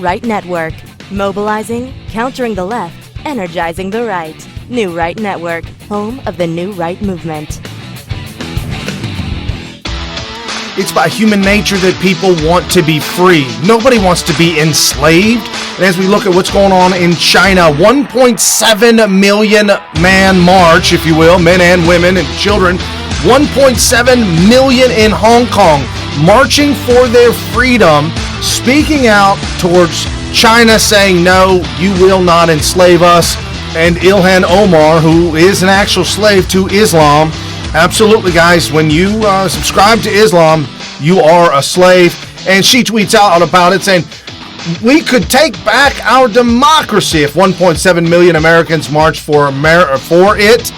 Right Network. Mobilizing, countering the left, energizing the right. New Right Network, home of the New Right movement. It's by human nature that people want to be free. Nobody wants to be enslaved. And as we look at what's going on in China, 1.7 million man march, if you will, men and women and children, 1.7 million in Hong Kong, marching for their freedom, speaking out towards China, saying, no, you will not enslave us. And Ilhan Omar, who is an actual slave to Islam, absolutely, guys, when you subscribe to Islam, you are a slave. And she tweets out about it saying, we could take back our democracy if 1.7 million Americans march for it.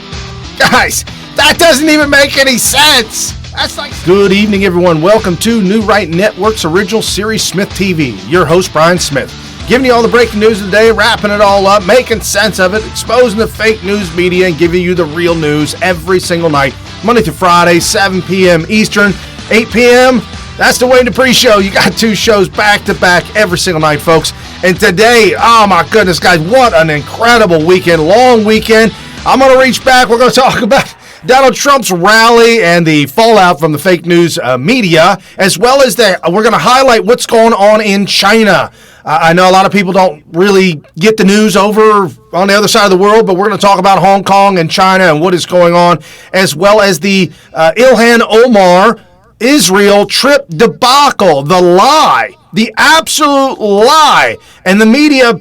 Guys, that doesn't even make any sense. That's like... Good evening, everyone. Welcome to New Right Network's original series, Smyth TV. Your host, Brian Smith. Giving you all the breaking news of the day, wrapping it all up, making sense of it, exposing the fake news media, and giving you the real news every single night, Monday through Friday, 7 p.m. Eastern, 8 p.m. That's the way to pre-show. You got two shows back-to-back every single night, folks. And today, oh my goodness, guys, what an incredible weekend, long weekend. I'm going to reach back. We're going to talk about Donald Trump's rally and the fallout from the fake news media, as well as we're going to highlight what's going on in China. I know a lot of people don't really get the news over on the other side of the world, but we're going to talk about Hong Kong and China and what is going on, as well as the Ilhan Omar Israel trip debacle, the lie, the absolute lie, and the media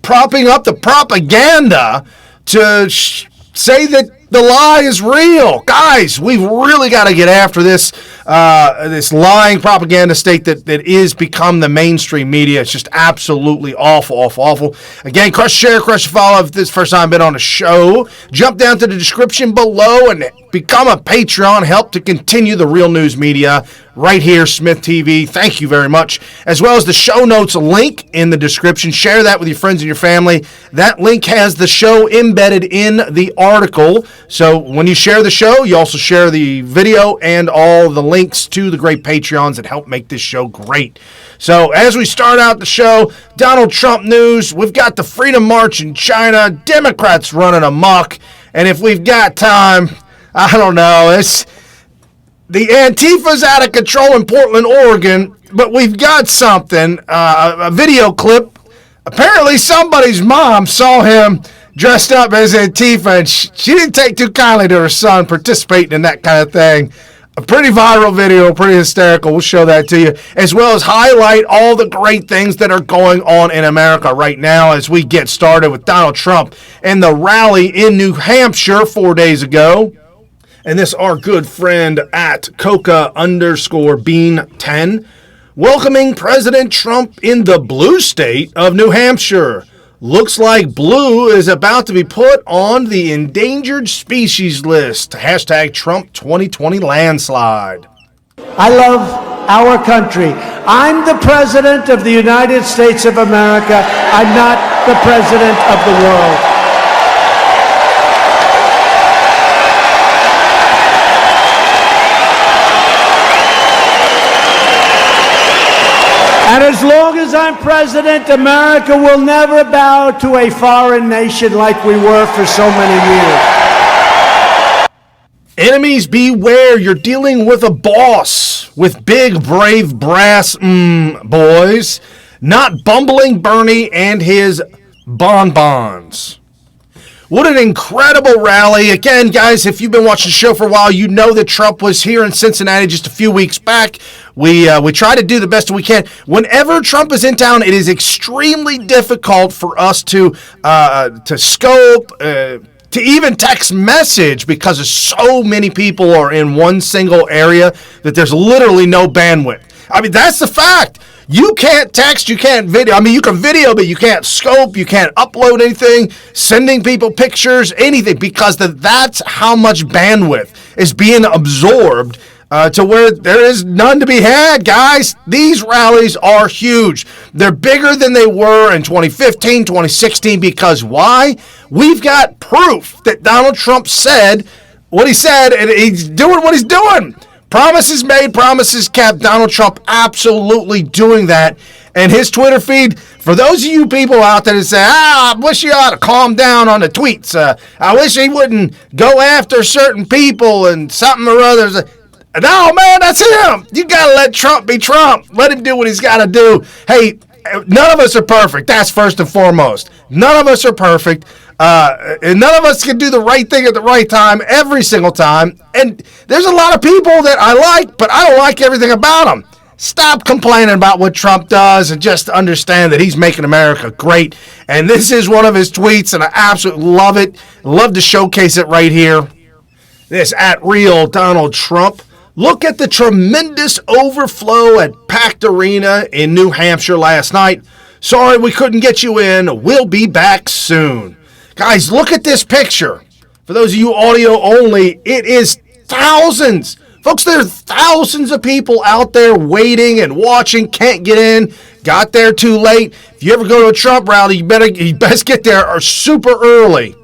propping up the propaganda to say that the lie is real. Guys, we've really got to get after this this lying propaganda state that is become the mainstream media. It's just absolutely awful. Again, crush share, crush follow. If this is the first time I've been on a show, jump down to the description below and become a Patreon. Help to continue the real news media right here, Smyth TV. Thank you very much. As well as the show notes link in the description. Share that with your friends and your family. That link has the show embedded in the article. So when you share the show, you also share the video and all the links to the great Patreons that help make this show great. So as we start out the show, Donald Trump news, we've got the Freedom March in China, Democrats running amok, and if we've got time, I don't know, the Antifa's out of control in Portland, Oregon, but we've got something, a video clip. Apparently somebody's mom saw him dressed up as Antifa, and she didn't take too kindly to her son participating in that kind of thing. A pretty viral video, pretty hysterical. We'll show that to you, as well as highlight all the great things that are going on in America right now as we get started with Donald Trump and the rally in New Hampshire 4 days ago. And this our good friend at Coca_Bean10 welcoming President Trump in the blue state of New Hampshire. Looks like blue is about to be put on the endangered species list. Hashtag Trump 2020 landslide. I love our country. I'm the President of the United States of America. I'm not the President of the world. And as long as I'm president, America will never bow to a foreign nation like we were for so many years. Enemies beware, you're dealing with a boss with big, brave brass boys, not bumbling Bernie and his bonbons. What an incredible rally. Again, guys, if you've been watching the show for a while, you know that Trump was here in Cincinnati just a few weeks back. We try to do the best we can. Whenever Trump is in town, it is extremely difficult for us to scope, to even text message, because so many people are in one single area that there's literally no bandwidth. I mean, that's the fact. You can't text, you can't video. I mean, you can video, but you can't scope, you can't upload anything, sending people pictures, anything, because that's how much bandwidth is being absorbed to where there is none to be had, guys. These rallies are huge. They're bigger than they were in 2015, 2016, because why? We've got proof that Donald Trump said what he said, and he's doing what he's doing. Promises made, promises kept. Donald Trump absolutely doing that. And his Twitter feed, for those of you people out there that say, I wish you ought to calm down on the tweets. I wish he wouldn't go after certain people and something or others. No, man, that's him. You got to let Trump be Trump. Let him do what he's got to do. Hey, none of us are perfect. That's first and foremost. None of us are perfect. And none of us can do the right thing at the right time every single time. And there's a lot of people that I like, but I don't like everything about them. Stop complaining about what Trump does and just understand that he's making America great. And this is one of his tweets, and I absolutely love it. Love to showcase it right here. This at Real Donald Trump. Look at the tremendous overflow at Packed Arena in New Hampshire last night. Sorry we couldn't get you in. We'll be back soon. Guys, look at this picture. For those of you audio only, it is thousands. Folks, there are thousands of people out there waiting and watching, can't get in, got there too late. If you ever go to a Trump rally, you best get there super early.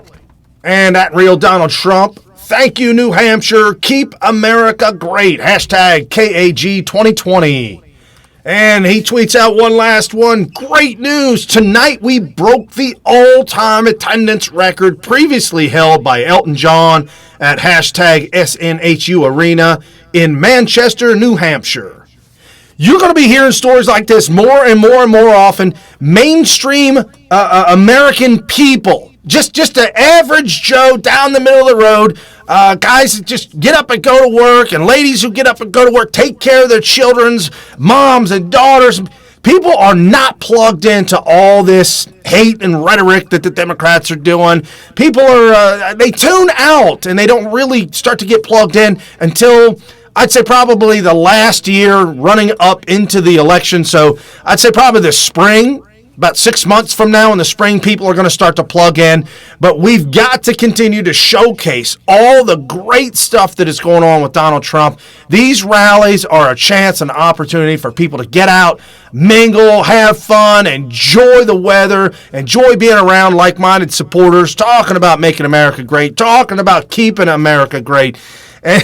And at Real Donald Trump, thank you, New Hampshire. Keep America great. Hashtag KAG 2020. And he tweets out one last one. Great news. Tonight we broke the all-time attendance record previously held by Elton John at hashtag SNHU Arena in Manchester, New Hampshire. You're going to be hearing stories like this more and more and more often. Mainstream American people, just the average Joe down the middle of the road, guys that just get up and go to work, and ladies who get up and go to work, take care of their children's moms and daughters. People are not plugged into all this hate and rhetoric that the Democrats are doing. People are, they tune out, and they don't really start to get plugged in until, I'd say, probably the last year running up into the election. So I'd say probably the spring. About 6 months from now in the spring, people are going to start to plug in. But we've got to continue to showcase all the great stuff that is going on with Donald Trump. These rallies are a chance, an opportunity for people to get out, mingle, have fun, enjoy the weather, enjoy being around like-minded supporters, talking about making America great, talking about keeping America great. And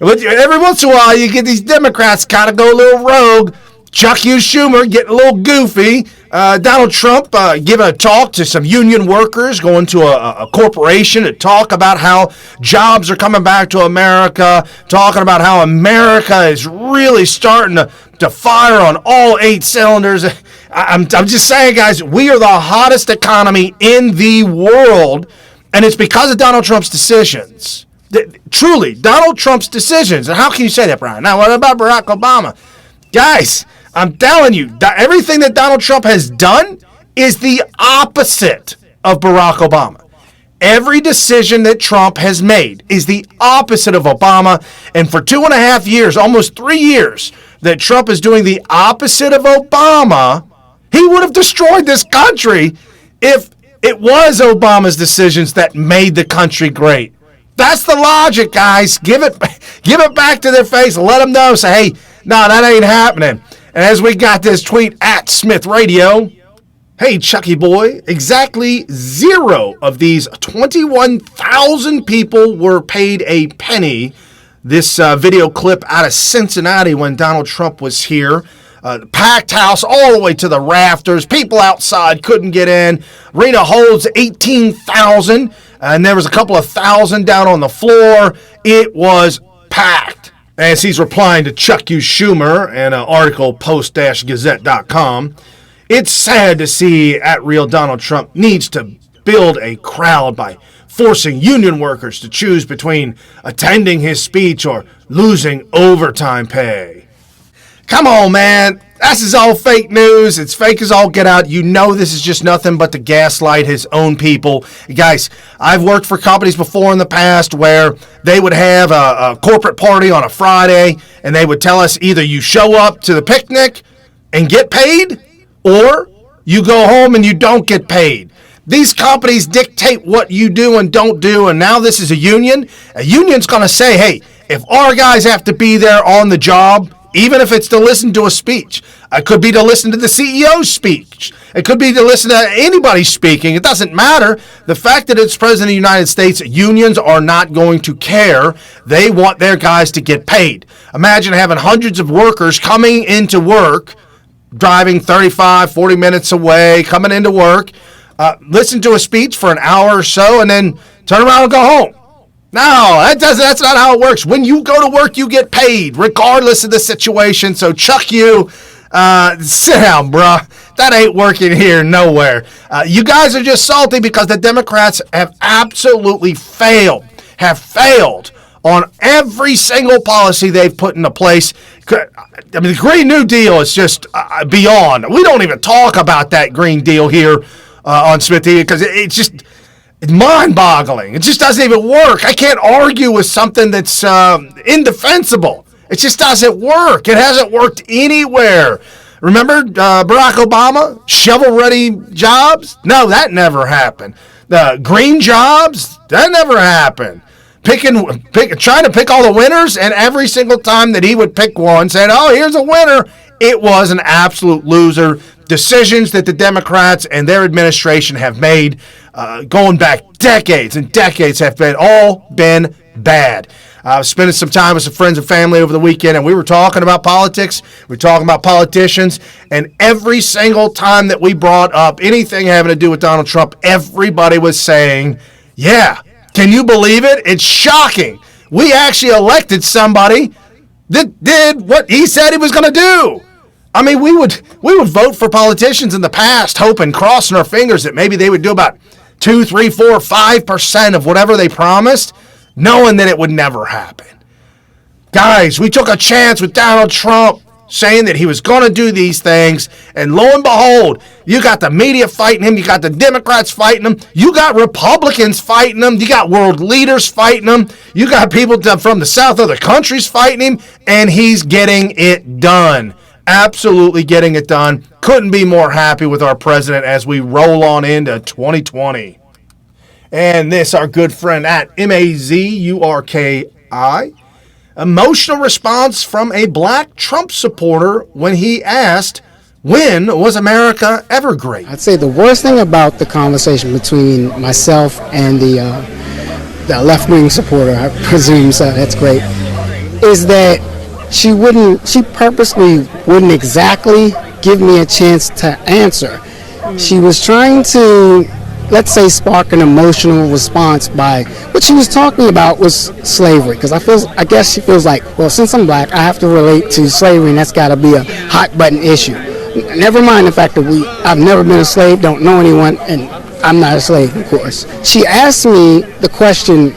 every once in a while, you get these Democrats kind of go a little rogue. Chuck Schumer getting a little goofy. Donald Trump giving a talk to some union workers, going to a corporation to talk about how jobs are coming back to America, talking about how America is really starting to fire on all 8 cylinders. I'm just saying, guys, we are the hottest economy in the world, and it's because of Donald Trump's decisions. Truly, Donald Trump's decisions. And how can you say that, Brian? Now, what about Barack Obama? Guys, I'm telling you, everything that Donald Trump has done is the opposite of Barack Obama. Every decision that Trump has made is the opposite of Obama. And for 2.5 years, almost 3 years, that Trump is doing the opposite of Obama, he would have destroyed this country if it was Obama's decisions that made the country great. That's the logic, guys. Give it back to their face. Let them know. Say, hey, no, that ain't happening. And as we got this tweet at Smyth Radio, hey, Chucky boy, exactly 0 of these 21,000 people were paid a penny. This video clip out of Cincinnati when Donald Trump was here. Packed house all the way to the rafters. People outside couldn't get in. Arena holds 18,000, and there was a couple of thousand down on the floor. It was packed. As he's replying to Chuck Schumer and an article post-gazette.com, it's sad to see at Real Donald Trump needs to build a crowd by forcing union workers to choose between attending his speech or losing overtime pay. Come on, man. This is all fake news. It's fake as all get out. You know this is just nothing but to gaslight his own people. Guys, I've worked for companies before in the past where they would have a corporate party on a Friday, and they would tell us either you show up to the picnic and get paid, or you go home and you don't get paid. These companies dictate what you do and don't do, and now this is a union. A union's going to say, hey, if our guys have to be there on the job, even if it's to listen to a speech, it could be to listen to the CEO's speech. It could be to listen to anybody speaking. It doesn't matter. The fact that it's President of the United States, unions are not going to care. They want their guys to get paid. Imagine having hundreds of workers coming into work driving 35, 40 minutes away, coming into work, listen to a speech for an hour or so, and then turn around and go home. No, that's not how it works. When you go to work, you get paid, regardless of the situation. So chuck you. Sit down, bruh. That ain't working here nowhere. You guys are just salty because the Democrats have absolutely failed on every single policy they've put into place. I mean, the Green New Deal is just beyond. We don't even talk about that Green Deal here on SmythTV because it's just mind-boggling. It just doesn't even work. I can't argue with something that's indefensible. It just doesn't work. It hasn't worked anywhere. Remember Barack Obama? Shovel-ready jobs? No, that never happened. The green jobs? That never happened. Trying to pick all the winners, and every single time that he would pick one, saying, oh, here's a winner, it was an absolute loser. Decisions that the Democrats and their administration have made going back decades and decades have all been bad. I was spending some time with some friends and family over the weekend, and we were talking about politics. We were talking about politicians, and every single time that we brought up anything having to do with Donald Trump, everybody was saying, yeah, can you believe it? It's shocking. We actually elected somebody that did what he said he was going to do. I mean, we would vote for politicians in the past, hoping, crossing our fingers that maybe they would do about 2, 3, 4, 5% of whatever they promised, knowing that it would never happen. Guys, we took a chance with Donald Trump saying that he was going to do these things, and lo and behold, you got the media fighting him, you got the Democrats fighting him, you got Republicans fighting him, you got world leaders fighting him, you got people from the south of the countries fighting him, and he's getting it done. Absolutely getting it done. Couldn't be more happy with our president as we roll on into 2020. And this, our good friend at MAZURKI. Emotional response from a black Trump supporter when he asked, when was America ever great? I'd say the worst thing about the conversation between myself and the left-wing supporter, I presume so, that's great, is that she purposely wouldn't exactly give me a chance to answer. She was trying to, let's say, spark an emotional response by what she was talking about was slavery, because I guess she feels like, well, since I'm black, I have to relate to slavery, and that's got to be a hot button issue. Never mind the fact that I've never been a slave, don't know anyone, and I'm not a slave, of course. She asked me the question,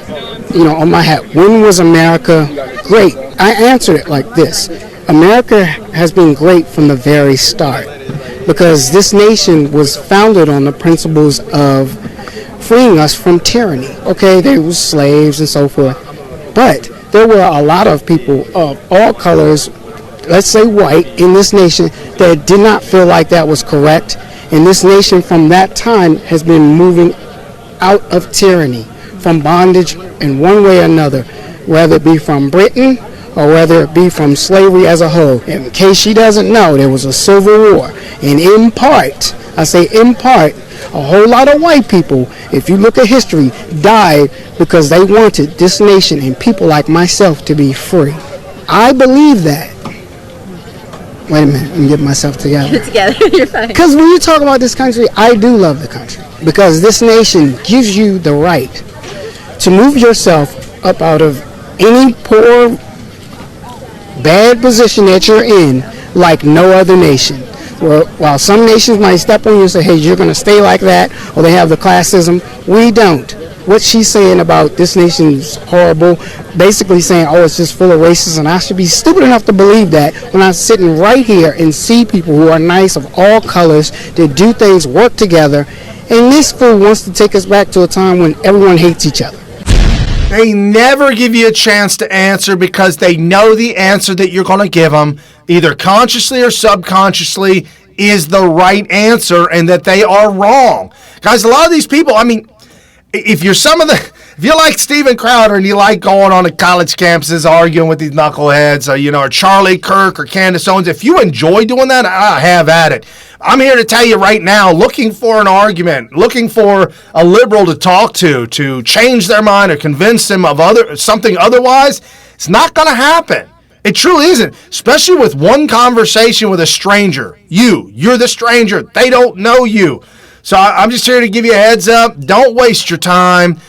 on my hat, when was America great? I answered it like this: America has been great from the very start, because this nation was founded on the principles of freeing us from tyranny. Okay, there was slaves and so forth, but there were a lot of people of all colors, let's say white, in this nation that did not feel like that was correct, and this nation from that time has been moving out of tyranny, from bondage in one way or another, whether it be from Britain or whether it be from slavery as a whole. In case she doesn't know, there was a civil war, and in part, I say in part, a whole lot of white people, if you look at history, died because they wanted this nation and people like myself to be free. I believe that. Wait a minute, let me get myself together. Get it together, you're fine. Because when you talk about this country, I do love the country, because this nation gives you the right to move yourself up out of any poor, bad position that you're in like no other nation. While some nations might step on you and say, hey, you're going to stay like that, or they have the classism, we don't. What she's saying about this nation's horrible, basically saying, oh, it's just full of racists, and I should be stupid enough to believe that when I'm sitting right here and see people who are nice of all colors, that do things, work together, and this fool wants to take us back to a time when everyone hates each other. They never give you a chance to answer because they know the answer that you're going to give them, either consciously or subconsciously, is the right answer, and that they are wrong. Guys, a lot of these people, I mean, if you're if you like Steven Crowder and you like going on to college campuses arguing with these knuckleheads, or Charlie Kirk or Candace Owens, if you enjoy doing that, I have at it. I'm here to tell you right now, looking for an argument, looking for a liberal to talk to change their mind or convince them of something otherwise, it's not going to happen. It truly isn't, especially with one conversation with a stranger. You're the stranger. They don't know you. So I'm just here to give you a heads up. Don't waste your time.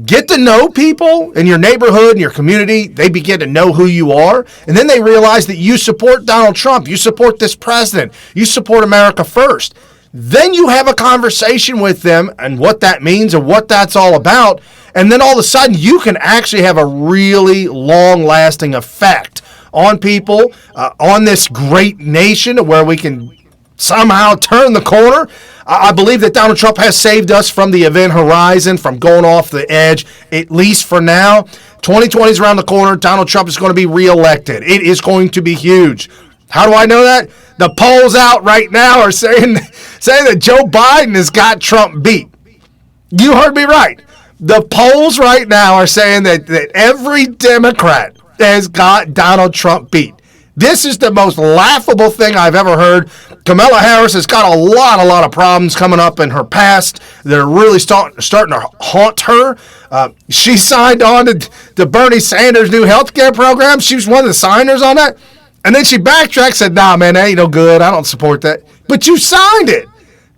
Get to know people in your neighborhood, in your community. They begin to know who you are. And then they realize that you support Donald Trump. You support this president. You support America First. Then you have a conversation with them and what that means and what that's all about. And then all of a sudden, you can actually have a really long-lasting effect on people, on this great nation where we can somehow turn the corner. I believe that Donald Trump has saved us from the event horizon, from going off the edge, at least for now. 2020 is around the corner. Donald Trump is going to be reelected. It is going to be huge. How do I know that? The polls out right now are saying that Joe Biden has got Trump beat. You heard me right. The polls right now are saying that every Democrat has got Donald Trump beat. This is the most laughable thing I've ever heard. Kamala Harris has got a lot of problems coming up in her past. They're really starting to haunt her. She signed on to Bernie Sanders' new health care program. She was one of the signers on that. And then she backtracked, said, nah, man, that ain't no good. I don't support that. But you signed it.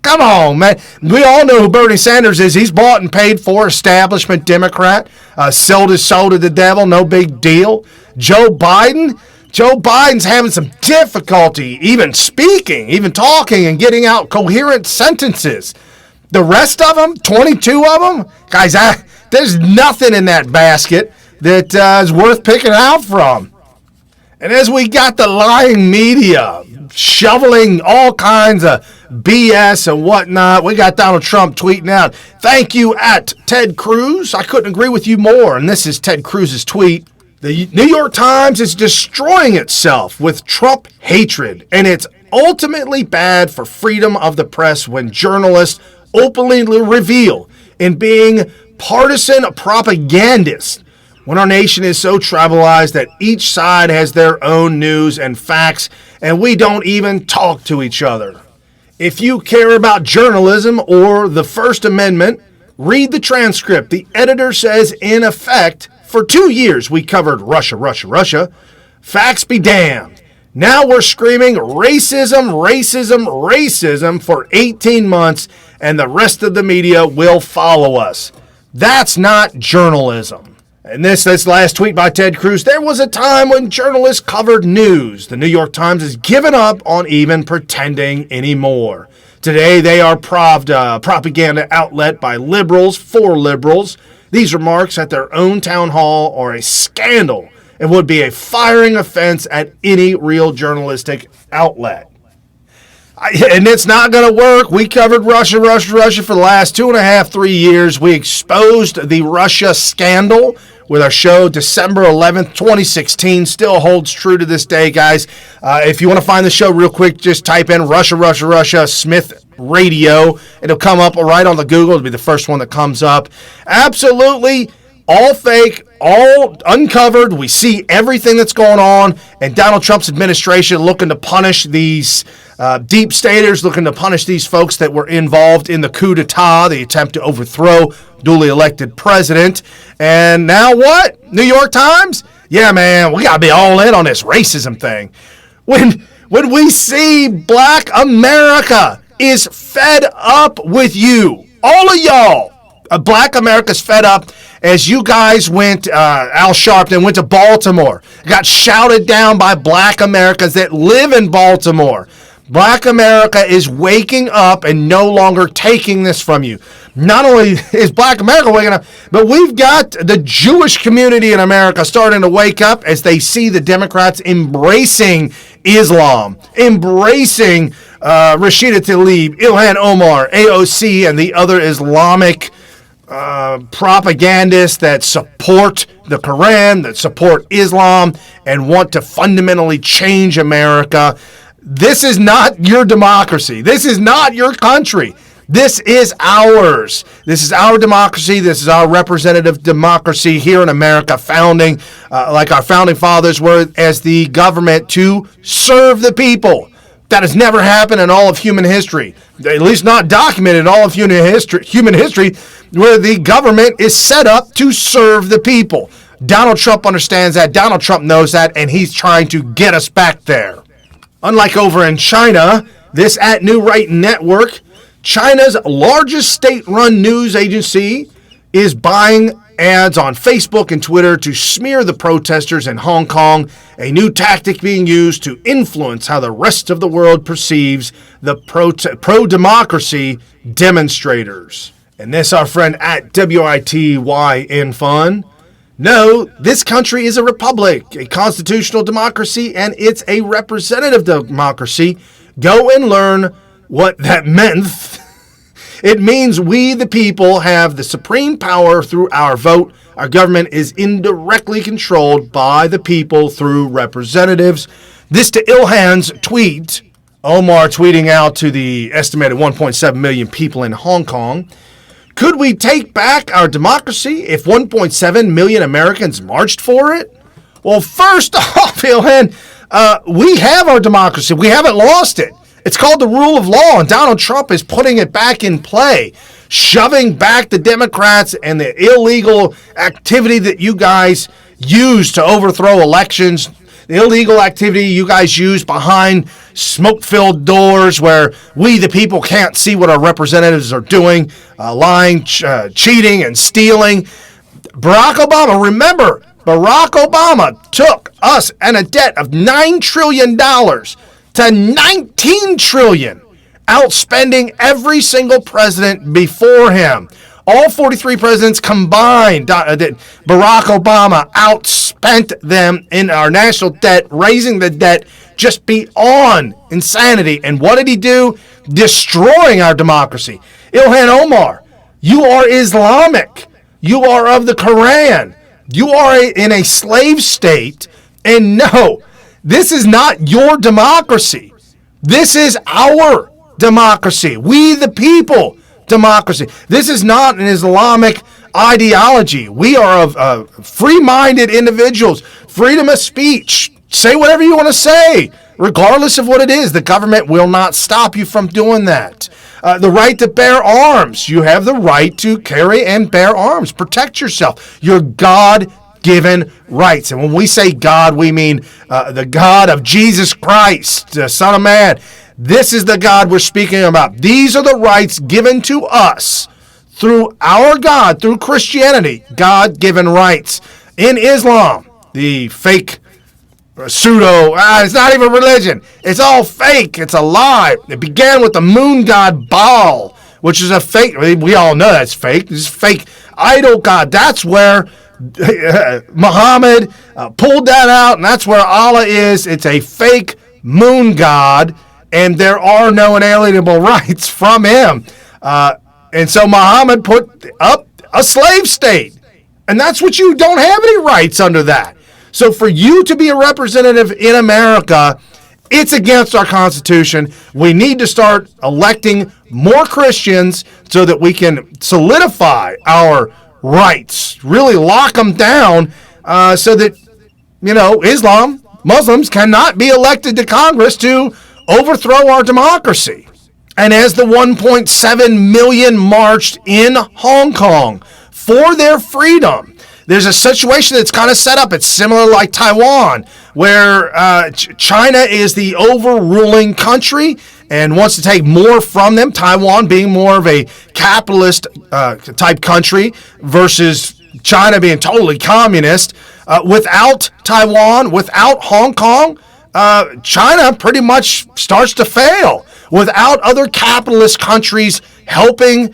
Come on, man. We all know who Bernie Sanders is. He's bought and paid for, establishment Democrat. Sold his soul to the devil, no big deal. Joe Biden's having some difficulty even speaking, even talking and getting out coherent sentences. The rest of them, 22 of them, guys, there's nothing in that basket that is worth picking out from. And as we got the lying media shoveling all kinds of BS and whatnot, we got Donald Trump tweeting out, "Thank you at Ted Cruz. I couldn't agree with you more." And this is Ted Cruz's tweet. The New York Times is destroying itself with Trump hatred, and it's ultimately bad for freedom of the press when journalists openly reveal in being partisan propagandists. When our nation is so tribalized that each side has their own news and facts, and we don't even talk to each other. If you care about journalism or the First Amendment, read the transcript. The editor says, in effect, for 2 years we covered Russia, Russia, Russia. Facts be damned. Now we're screaming racism, racism, racism for 18 months, and the rest of the media will follow us. That's not journalism. And this last tweet by Ted Cruz, there was a time when journalists covered news. The New York Times has given up on even pretending anymore. Today, they are propaganda outlet by liberals for liberals. These remarks at their own town hall are a scandal and would be a firing offense at any real journalistic outlet. And it's not going to work. We covered Russia, Russia, Russia for the last 2.5, 3 years. We exposed the Russia scandal with our show December 11th, 2016. Still holds true to this day, guys. If you want to find the show real quick, just type in Russia, Russia, Russia, Smyth Radio. It'll come up right on the Google. It'll be the first one that comes up. Absolutely all fake, all uncovered. We see everything that's going on, and Donald Trump's administration looking to punish these deep staters, looking to punish these folks that were involved in the coup d'etat, the attempt to overthrow duly elected president. And now what? New York Times? Yeah, man, we got to be all in on this racism thing. When we see Black America is fed up with you, all of y'all, Black America's fed up as you guys went, Al Sharpton went to Baltimore, got shouted down by Black Americans that live in Baltimore. Black America is waking up and no longer taking this from you. Not only is Black America waking up, but we've got the Jewish community in America starting to wake up as they see the Democrats embracing Islam, embracing Rashida Tlaib, Ilhan Omar, AOC, and the other Islamic propagandists that support the Quran, that support Islam, and want to fundamentally change America. This is not your democracy. This is not your country. This is ours. This is our democracy. This is our representative democracy here in America, founding, like our founding fathers were, as the government to serve the people. That has never happened in all of human history, at least not documented in all of human history, where the government is set up to serve the people. Donald Trump understands that. Donald Trump knows that, and he's trying to get us back there. Unlike over in China, this at New Right Network, China's largest state-run news agency, is buying ads on Facebook and Twitter to smear the protesters in Hong Kong, a new tactic being used to influence how the rest of the world perceives the pro-democracy demonstrators. And this, our friend at WITYInFun. No, this country is a republic, a constitutional democracy, and it's a representative democracy. Go and learn what that meant. It means we, the people, have the supreme power through our vote. Our government is indirectly controlled by the people through representatives. This to Ilhan's tweet. Omar tweeting out to the estimated 1.7 million people in Hong Kong. Could we take back our democracy if 1.7 million Americans marched for it? Well, first off, Ilhan, we have our democracy. We haven't lost it. It's called the rule of law, and Donald Trump is putting it back in play, shoving back the Democrats and the illegal activity that you guys use to overthrow elections, the illegal activity you guys use behind smoke-filled doors where we, the people, can't see what our representatives are doing, lying, cheating, and stealing. Barack Obama, remember, Barack Obama took us in a debt of $9 trillion to $19 trillion, outspending every single president before him. All 43 presidents combined, Barack Obama outspent them in our national debt, raising the debt just beyond insanity. And what did he do? Destroying our democracy. Ilhan Omar, you are Islamic. You are of the Quran. You are in a slave state. And no, this is not your democracy. This is our democracy. We the people democracy. This is not an Islamic ideology. We are of free-minded individuals. Freedom of speech. Say whatever you want to say, regardless of what it is. The government will not stop you from doing that. The right to bear arms. You have the right to carry and bear arms. Protect yourself. Your God-given rights. And when we say God, we mean the God of Jesus Christ, the Son of Man. This is the God we're speaking about. These are the rights given to us through our God, through Christianity, God-given rights. In Islam, the fake pseudo, it's not even religion. It's all fake. It's a lie. It began with the moon god Baal, which is a fake. We all know that's fake. This is fake idol god. That's where Muhammad pulled that out, and that's where Allah is. It's a fake moon god, and there are no inalienable rights from him. And so Muhammad put up a slave state, and that's what you don't have any rights under that. So for you to be a representative in America, it's against our Constitution. We need to start electing more Christians so that we can solidify our rights, really lock them down so that, Islam, Muslims cannot be elected to Congress to overthrow our democracy. And as the 1.7 million marched in Hong Kong for their freedom, there's a situation that's kind of set up. It's similar like Taiwan, where China is the overruling country and wants to take more from them, Taiwan being more of a capitalist type country versus China being totally communist. Without Taiwan, without Hong Kong, China pretty much starts to fail. Without other capitalist countries helping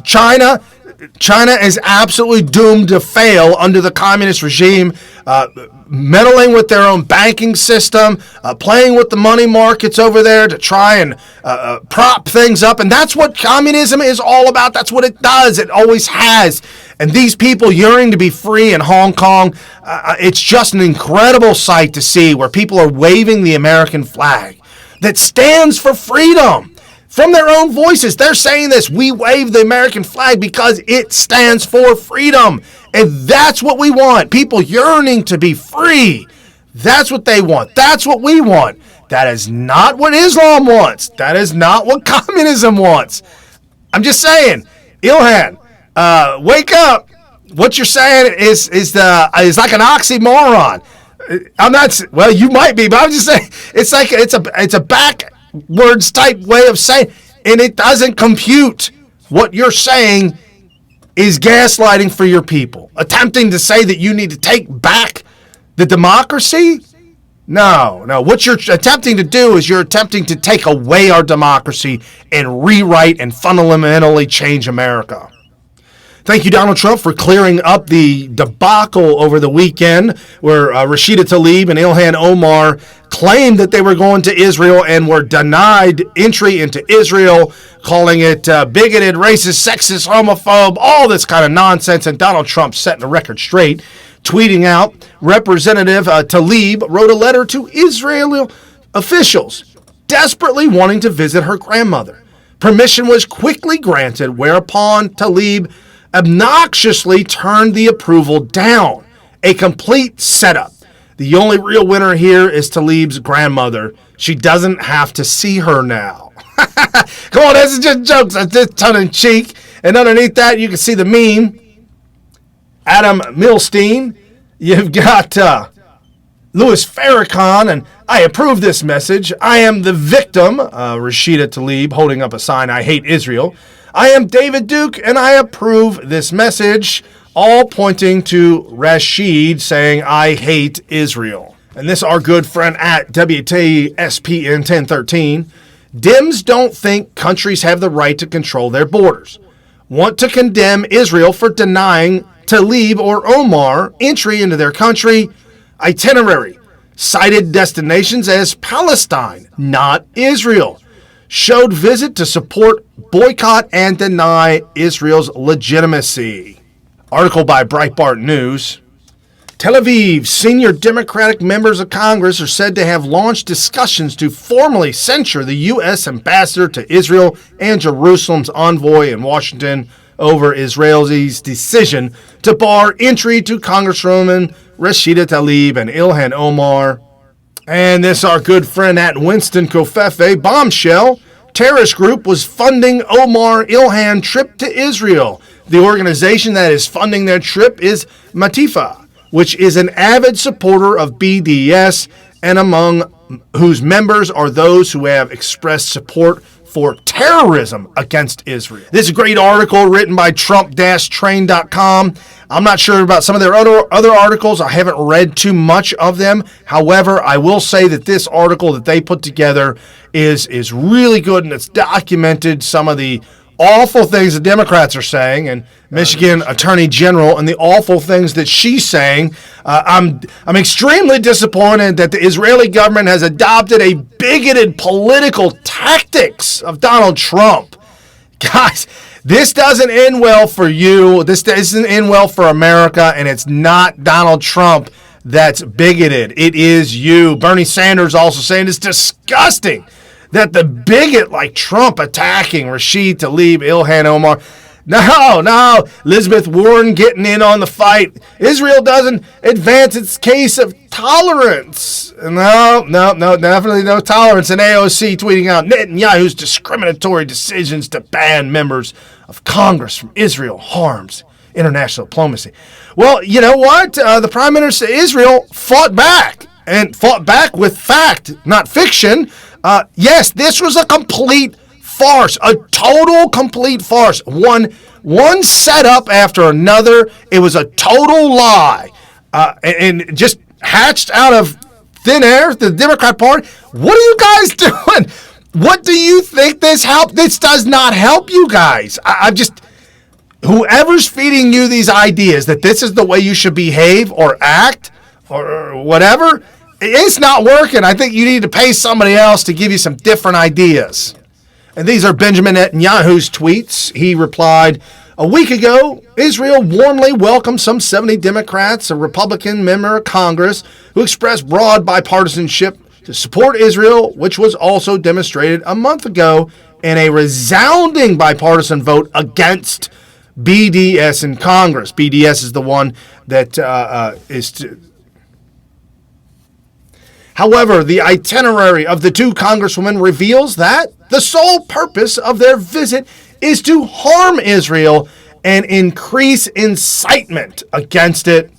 China is absolutely doomed to fail under the communist regime, meddling with their own banking system, playing with the money markets over there to try and prop things up. And that's what communism is all about. That's what it does. It always has. And these people yearning to be free in Hong Kong, it's just an incredible sight to see where people are waving the American flag that stands for freedom. From their own voices, they're saying this. We wave the American flag because it stands for freedom. And that's what we want. People yearning to be free. That's what they want. That's what we want. That is not what Islam wants. That is not what communism wants. I'm just saying, Ilhan, wake up. what you're saying is like an oxymoron. I'm not. Well, you might be, but I'm just saying it's a backwards type way of saying, and it doesn't compute. What you're saying is gaslighting for your people, attempting to say that you need to take back the democracy. No. What you're attempting to do is you're attempting to take away our democracy and rewrite and fundamentally change America. Thank you, Donald Trump, for clearing up the debacle over the weekend where Rashida Tlaib and Ilhan Omar claimed that they were going to Israel and were denied entry into Israel, calling it bigoted, racist, sexist, homophobe, all this kind of nonsense. And Donald Trump setting the record straight, tweeting out, Representative Tlaib wrote a letter to Israeli officials desperately wanting to visit her grandmother. Permission was quickly granted, whereupon Tlaib obnoxiously turned the approval down. A complete setup. The only real winner here is Tlaib's grandmother. She doesn't have to see her now. Come on, this is just jokes. That's just tongue-in-cheek. And underneath that, you can see the meme. Adam Milstein. You've got Louis Farrakhan, and I approve this message. I am the victim. Rashida Tlaib holding up a sign, I hate Israel. I am David Duke, and I approve this message, all pointing to Rashid saying, I hate Israel. And this our good friend at WTSPN 1013. Dems don't think countries have the right to control their borders. Want to condemn Israel for denying Tlaib or Omar entry into their country. Itinerary. Cited destinations as Palestine, not Israel. Showed visit to support, boycott, and deny Israel's legitimacy. Article by Breitbart News. Tel Aviv senior Democratic members of Congress are said to have launched discussions to formally censure the U.S. ambassador to Israel and Jerusalem's envoy in Washington over Israel's decision to bar entry to Congresswoman Rashida Tlaib and Ilhan Omar. And this our good friend at Winston Kofefe, bombshell. Terrorist group was funding Omar Ilhan trip to Israel. The organization that is funding their trip is Matifa, which is an avid supporter of BDS and among whose members are those who have expressed support for terrorism against Israel. This is a great article written by Trump-Train.com. I'm not sure about some of their other articles. I haven't read too much of them. However, I will say that this article that they put together is really good, and it's documented some of the awful things the Democrats are saying, and Michigan Attorney General, and the awful things that she's saying. I'm extremely disappointed that the Israeli government has adopted a bigoted political tactics of Donald Trump. Guys, this doesn't end well for you. This doesn't end well for America, and it's not Donald Trump that's bigoted. It is you. Bernie Sanders also saying it's disgusting that the bigot like Trump attacking Rashid Tlaib, Ilhan Omar. No, Elizabeth Warren getting in on the fight. Israel doesn't advance its case of tolerance. No, definitely no tolerance. And AOC tweeting out Netanyahu's discriminatory decisions to ban members of Congress from Israel harms international diplomacy. Well, you know what? The Prime Minister of Israel fought back with fact, not fiction. Yes, this was a complete farce, a total complete farce. One setup after another. It was a total lie, and just hatched out of thin air. The Democrat Party. What are you guys doing? What do you think this helped? This does not help you guys. Whoever's feeding you these ideas that this is the way you should behave or act or whatever, it's not working. I think you need to pay somebody else to give you some different ideas. And these are Benjamin Netanyahu's tweets. He replied, a week ago, Israel warmly welcomed some 70 Democrats, a Republican member of Congress, who expressed broad bipartisanship to support Israel, which was also demonstrated a month ago in a resounding bipartisan vote against BDS in Congress. BDS is the one that is to... However, the itinerary of the two congresswomen reveals that the sole purpose of their visit is to harm Israel and increase incitement against it.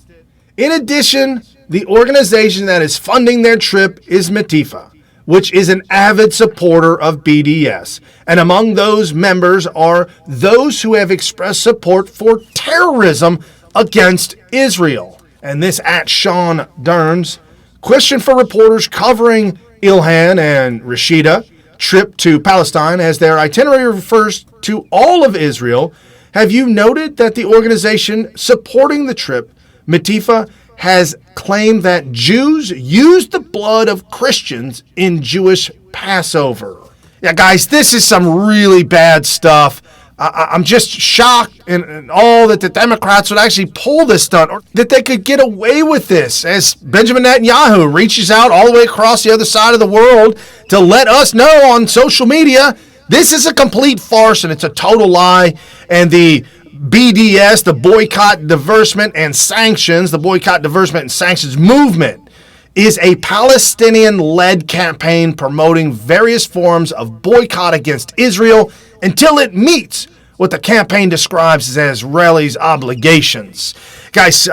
In addition, the organization that is funding their trip is Antifa, which is an avid supporter of BDS. And among those members are those who have expressed support for terrorism against Israel. And this at Sean Derns. Question for reporters covering Ilhan and Rashida trip to Palestine, as their itinerary refers to all of Israel. Have you noted that the organization supporting the trip, Antifa, has claimed that Jews used the blood of Christians in Jewish Passover? Yeah, guys, this is some really bad stuff. I'm just shocked and all that the Democrats would actually pull this stunt, or that they could get away with this, as Benjamin Netanyahu reaches out all the way across the other side of the world to let us know on social media this is a complete farce and it's a total lie. And the BDS, the Boycott, Divestment, and Sanctions, the Boycott, Divestment, and Sanctions movement, is a Palestinian-led campaign promoting various forms of boycott against Israel until it meets what the campaign describes as Israelis' obligations. Guys,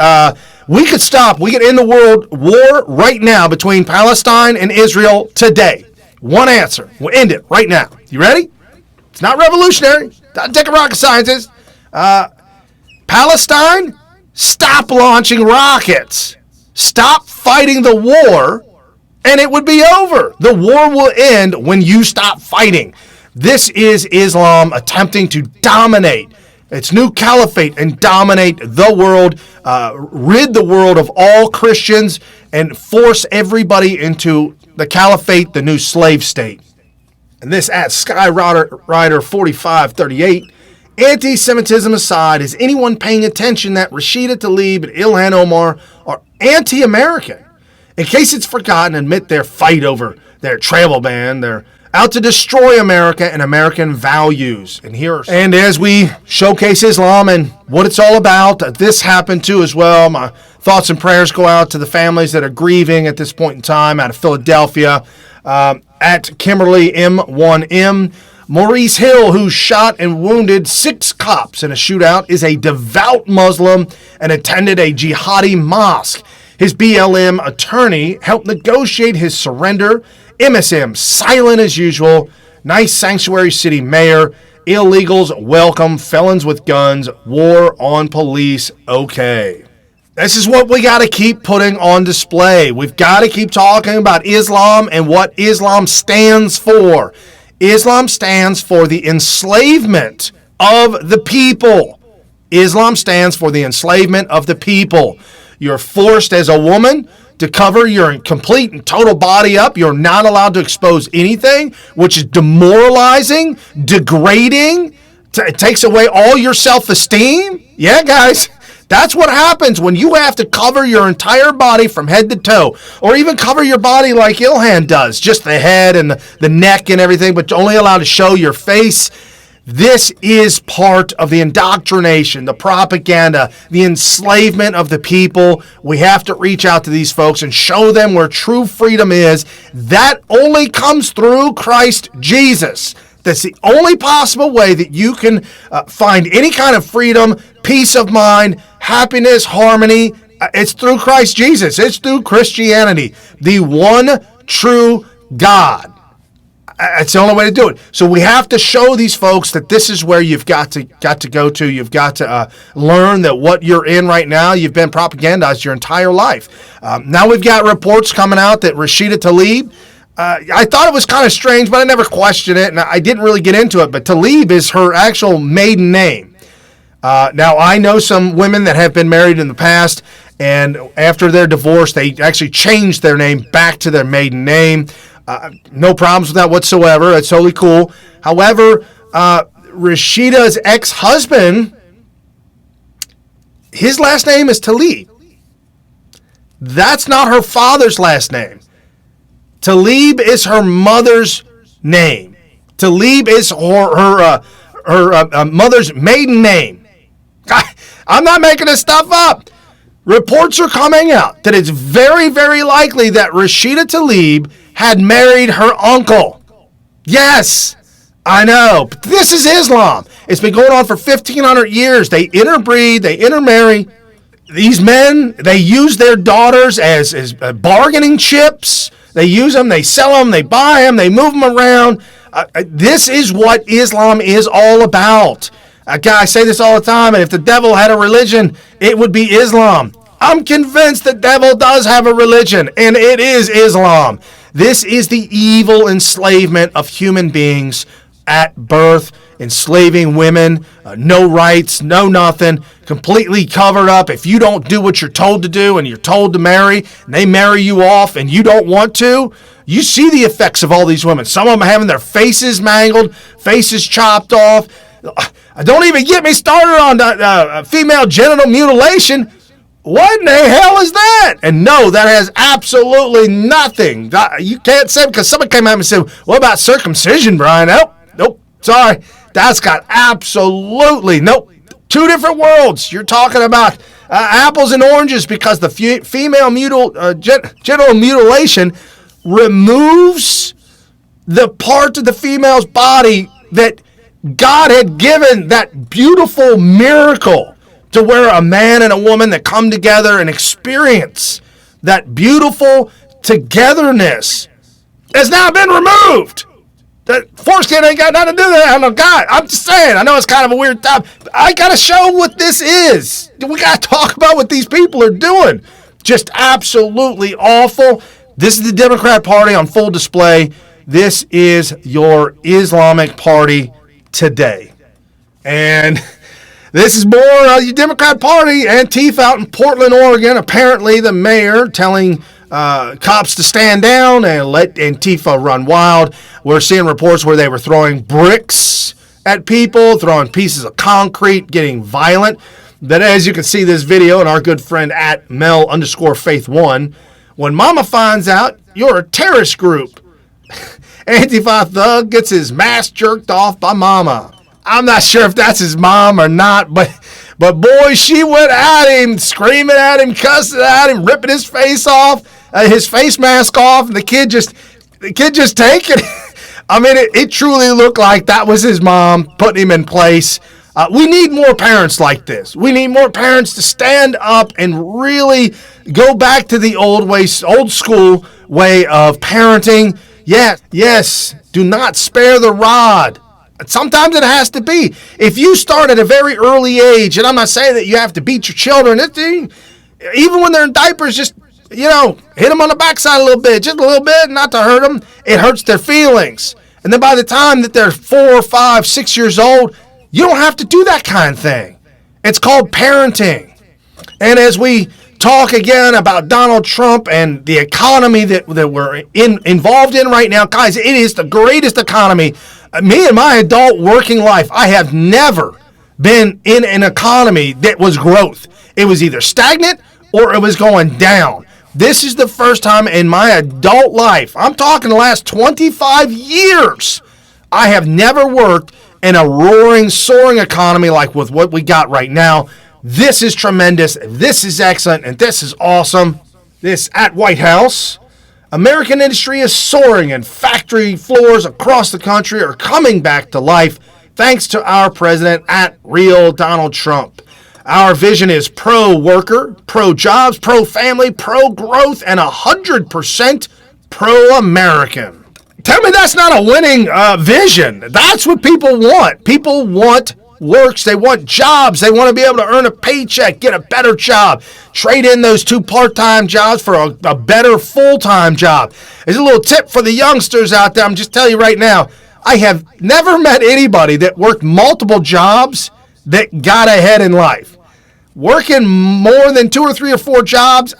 we could end the world war right now between Palestine and Israel today. One answer. We'll end it right now. You ready? It's not revolutionary. Doesn't take a rocket scientist. Palestine, stop launching rockets. Stop fighting the war, and it would be over. The war will end when you stop fighting. This is Islam attempting to dominate its new caliphate and dominate the world, rid the world of all Christians, and force everybody into the caliphate, the new slave state. And this at Skyrider4538. Anti-Semitism aside, is anyone paying attention that Rashida Tlaib and Ilhan Omar are anti-American? In case it's forgotten, admit their fight over their travel ban. They're out to destroy America and American values. And as we showcase Islam and what it's all about, this happened too as well. My thoughts and prayers go out to the families that are grieving at this point in time out of Philadelphia. At Kimberly M1M, Maurice Hill, who shot and wounded 6 cops in a shootout, is a devout Muslim and attended a jihadi mosque. His BLM attorney helped negotiate his surrender. MSM, silent as usual. Nice sanctuary city mayor. Illegals welcome. Felons with guns. War on police. Okay. This is what we got to keep putting on display. We've got to keep talking about Islam and what Islam stands for. Islam stands for the enslavement of the people. Islam stands for the enslavement of the people. You're forced as a woman to cover your complete and total body up. You're not allowed to expose anything, which is demoralizing, degrading. It takes away all your self-esteem. Yeah, guys. That's what happens when you have to cover your entire body from head to toe, or even cover your body like Ilhan does, just the head and the neck and everything, but only allowed to show your face. This is part of the indoctrination, the propaganda, the enslavement of the people. We have to reach out to these folks and show them where true freedom is. That only comes through Christ Jesus. That's the only possible way that you can find any kind of freedom, peace of mind, happiness, harmony. It's through Christ Jesus. It's through Christianity, the one true God. It's the only way to do it. So we have to show these folks that this is where you've got to go to. You've got to learn that what you're in right now, you've been propagandized your entire life. Now we've got reports coming out that Rashida Tlaib, I thought it was kind of strange, but I never questioned it, and I didn't really get into it. But Tlaib is her actual maiden name. Now, I know some women that have been married in the past, and after their divorce, they actually changed their name back to their maiden name. No problems with that whatsoever. That's totally cool. However, Rashida's ex-husband, his last name is Tlaib. That's not her father's last name. Tlaib is her mother's name. Tlaib is her mother's maiden name. I'm not making this stuff up. Reports are coming out that it's very, very likely that Rashida Tlaib had married her uncle. Yes, I know. But this is Islam. It's been going on for 1,500 years. They interbreed, they intermarry. These men, they use their daughters as bargaining chips. They use them, they sell them, they buy them, they move them around. This is what Islam is all about. I say this all the time, and if the devil had a religion, it would be Islam. I'm convinced the devil does have a religion, and it is Islam. This is the evil enslavement of human beings at birth, enslaving women, no rights, no nothing, completely covered up. If you don't do what you're told to do and you're told to marry, and they marry you off and you don't want to, you see the effects of all these women. Some of them having their faces mangled, faces chopped off. Don't even get me started on female genital mutilation. What in the hell is that? And no, that has absolutely nothing. You can't say, because someone came out and said, what about circumcision, Brian? Nope, sorry. That's got absolutely, nope. Two different worlds. You're talking about apples and oranges, because the female genital mutilation removes the part of the female's body that God had given that beautiful miracle to where a man and a woman that come together and experience that beautiful togetherness has now been removed. The foreskin ain't got nothing to do with that. God, I'm just saying, I know it's kind of a weird time. I got to show what this is. We got to talk about what these people are doing. Just absolutely awful. This is the Democrat Party on full display. This is your Islamic Party today. And this is more your Democrat Party. Antifa out in Portland, Oregon. Apparently the mayor telling cops to stand down and let Antifa run wild. We're seeing reports where they were throwing bricks at people, throwing pieces of concrete, getting violent. But as you can see this video, and our good friend at Mel_Faith1, when Mama finds out you're a terrorist group, Antifa thug gets his mask jerked off by Mama. I'm not sure if that's his mom or not, but boy, she went at him, screaming at him, cussing at him, ripping his face off, his face mask off, and the kid just taking it. I mean, it truly looked like that was his mom putting him in place. We need more parents like this. We need more parents to stand up and really go back to the old school way of parenting. Yes, do not spare the rod. Sometimes it has to be. If you start at a very early age, and I'm not saying that you have to beat your children, even when they're in diapers, just, hit them on the backside a little bit, just a little bit, not to hurt them. It hurts their feelings. And then by the time that they're 4, 5, 6 years old, you don't have to do that kind of thing. It's called parenting. And as we talk again about Donald Trump and the economy that we're involved in right now, guys, it is the greatest economy. Me in my adult working life, I have never been in an economy that was growth. It was either stagnant or it was going down. This is the first time in my adult life, I'm talking the last 25 years, I have never worked in a roaring, soaring economy like with what we got right now. This is tremendous. This is excellent. And this is awesome. This at White House. American industry is soaring, and factory floors across the country are coming back to life thanks to our president at Real Donald Trump. Our vision is pro-worker, pro-jobs, pro-family, pro-growth, and 100% pro-American. Tell me that's not a winning vision. That's what people want. People want works. They want jobs. They want to be able to earn a paycheck, get a better job, trade in those 2 part-time jobs for a better full-time job. There's a little tip for the youngsters out there. I'm just telling you right now, I have never met anybody that worked multiple jobs that got ahead in life. Working more than 2 or 3 or 4 jobs,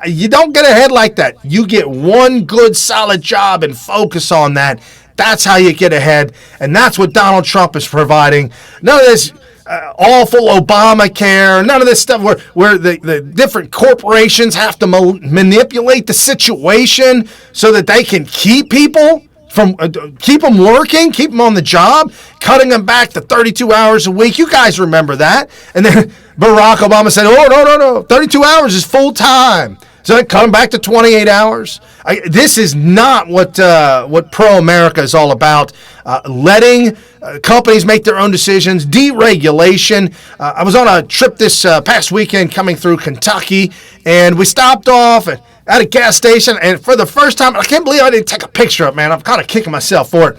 you don't get ahead like that. You get one good solid job and focus on that. That's how you get ahead, and that's what Donald Trump is providing. None of this awful Obamacare, none of this stuff where the different corporations have to manipulate the situation so that they can keep people keep them working, keep them on the job, cutting them back to 32 hours a week. You guys remember that. And then Barack Obama said, oh, no, 32 hours is full time. So come back to 28 hours. This is not what pro-America is all about. Letting companies make their own decisions, deregulation. I was on a trip this past weekend coming through Kentucky, and we stopped off at a gas station, and for the first time, I can't believe I didn't take a picture of it, man. I'm kind of kicking myself for it.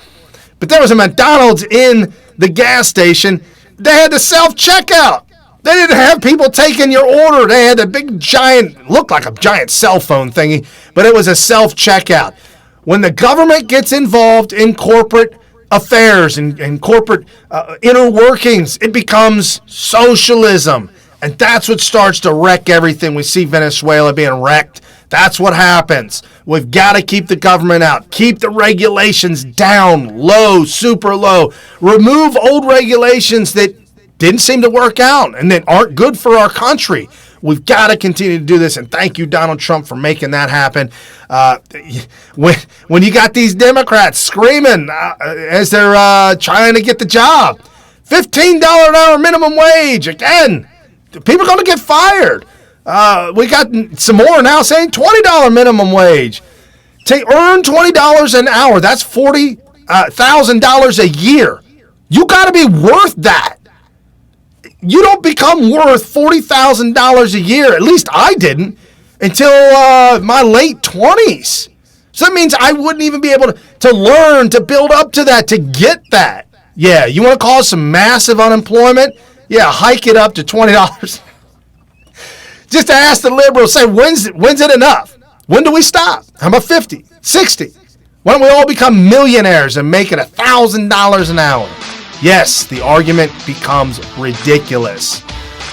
But there was a McDonald's in the gas station. They had the self-checkout. They didn't have people taking your order. They had a big giant, looked like a giant cell phone thingy, but it was a self-checkout. When the government gets involved in corporate affairs and corporate inner workings, it becomes socialism. And that's what starts to wreck everything. We see Venezuela being wrecked. That's what happens. We've got to keep the government out. Keep the regulations down, low, super low. Remove old regulations that didn't seem to work out and that aren't good for our country. We've got to continue to do this, and thank you, Donald Trump, for making that happen. When you got these Democrats screaming as they're trying to get the job, $15 an hour minimum wage, again, people are going to get fired. We got some more now saying $20 minimum wage. To earn $20 an hour, that's $40,000 a year. You got to be worth that. You don't become worth $40,000 a year, at least I didn't, until my late 20s. So that means I wouldn't even be able to learn to build up to that, to get that. Yeah, you want to cause some massive unemployment? Yeah, hike it up to $20. Just to ask the liberals, say, when's it enough? When do we stop? How about 50, 60? Why don't we all become millionaires and make it $1,000 an hour? Yes, the argument becomes ridiculous.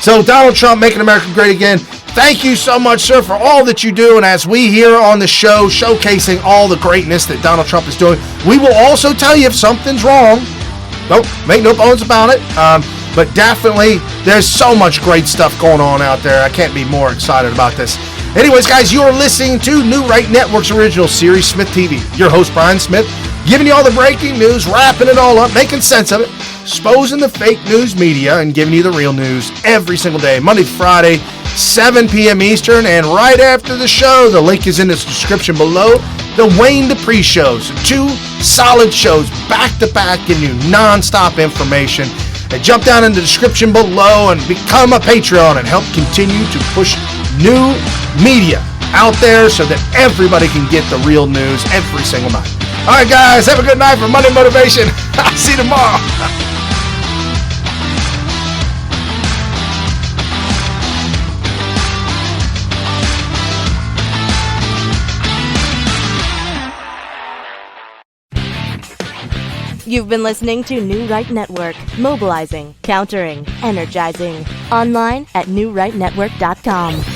So Donald Trump, making America great again. Thank you so much, sir, for all that you do. And as we here on the show, showcasing all the greatness that Donald Trump is doing, we will also tell you if something's wrong. Don't make no bones about it. But definitely, there's so much great stuff going on out there. I can't be more excited about this. Anyways, guys, you are listening to New Right Network's original series, Smyth TV. Your host, Brian Smith, giving you all the breaking news, wrapping it all up, making sense of it, exposing the fake news media, and giving you the real news every single day, Monday to Friday, 7 p.m. Eastern. And right after the show, the link is in the description below, the Wayne Dupree shows. 2 solid shows back-to-back, giving you non-stop information. And jump down in the description below and become a Patreon and help continue to push new media out there so that everybody can get the real news every single night. All right, guys, have a good night for Monday Motivation. See you tomorrow. You've been listening to New Right Network, mobilizing, countering, energizing. Online at newrightnetwork.com.